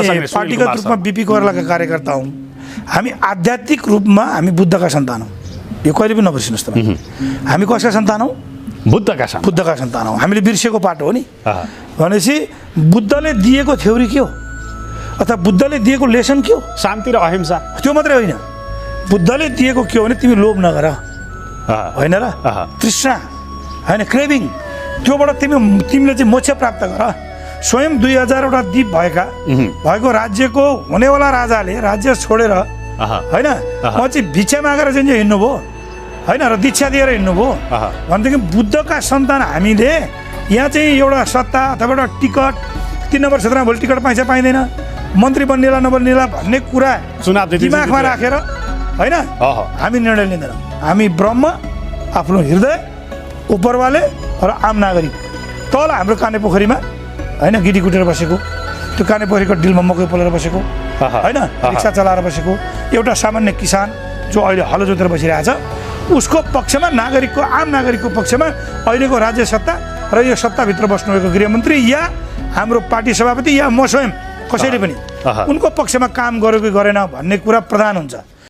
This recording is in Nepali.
पार्टीगत रूपमा बीपी कोइरालाका कार्यकर्ता हौँ। हामी आध्यात्मिक रूपमा हामी बुद्धका सन्तान हौँ। यो कहिले पनि नबिर्सिनुहोस् तपाईँ। हामी कसका सन्तान हौँ? बुद्धका सन्तान हौँ। हामीले बिर्सेको पाटो हो नि। भनेपछि बुद्धले दिएको थ्योरी के हो अथवा बुद्धले दिएको लेसन के हो? शान्ति र अहिंसा। त्यो मात्रै होइन, बुद्धले दिएको के हो भने तिमी लोभ नगर, होइन र तृष्णा, होइन क्रेभिङ, त्योबाट तिमीले चाहिँ मोक्ष प्राप्त गर। स्वयं 2000वटा द्वीप भएको राज्यको हुनेवाला राजाले राज्य छोडेर होइन म चाहिँ भिक्षा मागेर चाहिँ हिँड्नुभयो, होइन र दीक्षा दिएर हिँड्नुभयो। भनेदेखि बुद्धका सन्तान हामीले यहाँ चाहिँ एउटा सत्ता अथवा एउटा टिकट 3 नम्बर क्षेत्रमा भोलि टिकट पाइन्छ पाइँदैन, मन्त्री बन्नेला नबन्नेला भन्ने कुरा दिमागमा राखेर होइन हामी निर्णय लिँदैनौँ। हामी ब्रह्म, आफ्नो हृदय, उपरवाले र आम नागरिक। तल हाम्रो काने पोखरीमा होइन गिटी कुटेर बसेको, त्यो काने पोखरीको डिलमा मकै पोलेर बसेको, होइन रिक्सा चलाएर बसेको एउटा सामान्य किसान जो अहिले हलो जोतेर बसिरहेछ, उसको पक्षमा नागरिकको, आम नागरिकको पक्षमा अहिलेको राज्य सत्ता र यो सत्ताभित्र बस्नुभएको गृहमन्त्री या हाम्रो पार्टी सभापति या म स्वयं कसैले पनि उनको पक्षमा काम गर्यो कि गरेन भन्ने कुरा प्रधान हुन्छ।